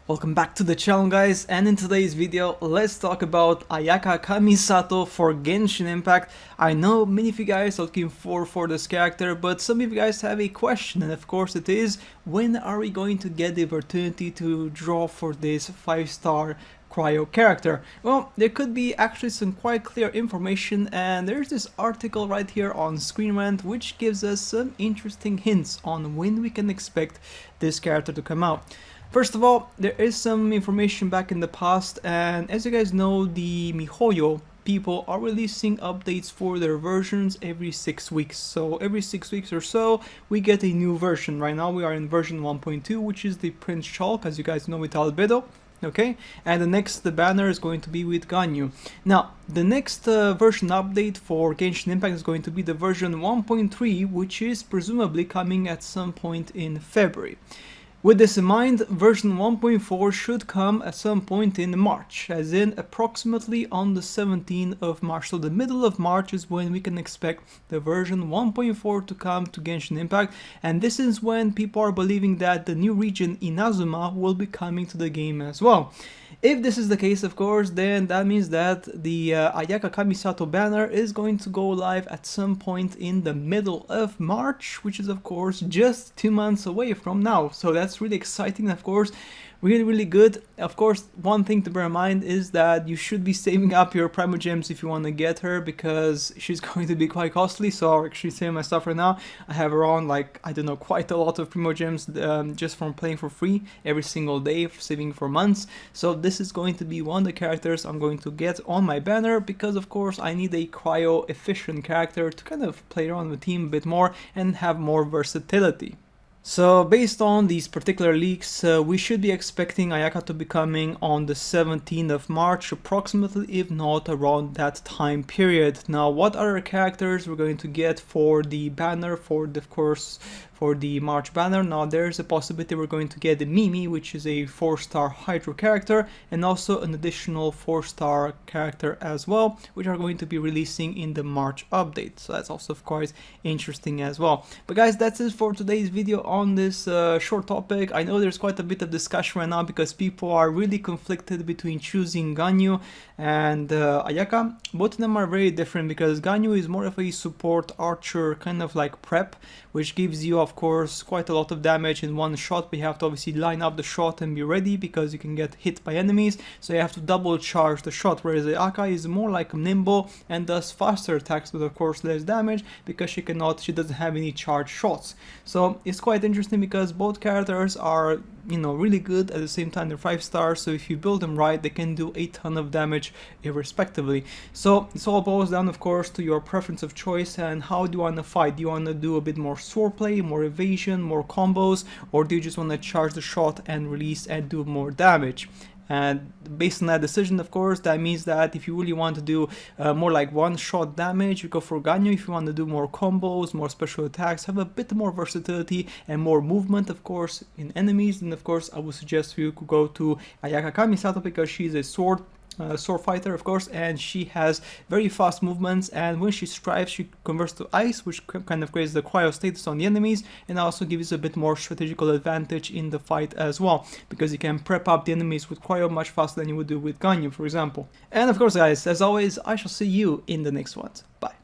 Welcome back to the channel, guys, and in today's video let's talk about Ayaka Kamisato for Genshin Impact. I know many of you guys are looking for this character, but some of you guys have a question, and of course it is, when are we going to get the opportunity to draw for this 5-star cryo character? Well, there could be actually some quite clear information, and there's this article right here on Screenrant which gives us some interesting hints on when we can expect this character to come out. First of all, there is some information back in the past, and as you guys know, the miHoYo people are releasing updates for their versions every 6 weeks. So every 6 weeks or so, we get a new version. Right now we are in version 1.2, which is the Prince Shulk, as you guys know, with Albedo. Okay, and the next banner is going to be with Ganyu. Now, the next version update for Genshin Impact is going to be the version 1.3, which is presumably coming at some point in February. With this in mind, version 1.4 should come at some point in March, as in approximately on the 17th of March. So the middle of March is when we can expect the version 1.4 to come to Genshin Impact, and this is when people are believing that the new region Inazuma will be coming to the game as well. If this is the case, of course, then that means that the Ayaka Kamisato banner is going to go live at some point in the middle of March, which is of course just 2 months away from now. So that's really exciting, of course, really good. Of course, one thing to bear in mind is that you should be saving up your Primo Gems if you want to get her, because she's going to be quite costly. So I'll actually save my stuff right now. I have around, like, I don't know, quite a lot of Primo Gems just from playing for free every single day, saving for months. So this is going to be one of the characters I'm going to get on my banner, because of course I need a cryo efficient character to kind of play around with the team a bit more and have more versatility. So based on these particular leaks, we should be expecting Ayaka to be coming on the 17th of March approximately, if not around that time period. Now, what other characters we're going to get for the banner, for the March banner? Now, there's a possibility we're going to get the Mimi, which is a 4-star Hydro character, and also an additional 4-star character as well, which are going to be releasing in the March update. So that's also quite interesting as well. But guys, that's it for today's video on this short topic. I know there's quite a bit of discussion right now because people are really conflicted between choosing Ganyu and Ayaka. Both of them are very different, because Ganyu is more of a support archer, kind of like prep, which gives you of course quite a lot of damage in one shot, but you have to obviously line up the shot and be ready, because you can get hit by enemies, so you have to double charge the shot. Whereas Ayaka is more like nimble and does faster attacks, but of course less damage, because she doesn't have any charged shots. So it's quite interesting, because both characters are, you know, really good. At the same time, they're 5 stars, so if you build them right, they can do a ton of damage irrespectively. So it all boils down, of course, to your preference of choice and how do you want to fight. Do you want to do a bit more sword play, more evasion, more combos, or do you just want to charge the shot and release and do more damage? And based on that decision, of course, that means that if you really want to do more like one-shot damage, you go for Ganyu. If you want to do more combos, more special attacks, have a bit more versatility and more movement, of course, in enemies, then of course I would suggest you could go to Ayaka Kamisato, because she's a sword fighter, of course, and she has very fast movements, and when she strikes, she converts to ice, which kind of creates the cryo status on the enemies, and also gives a bit more strategical advantage in the fight as well, because you can prep up the enemies with cryo much faster than you would do with Ganyu, for example. And of course, guys, as always, I shall see you in the next ones. Bye.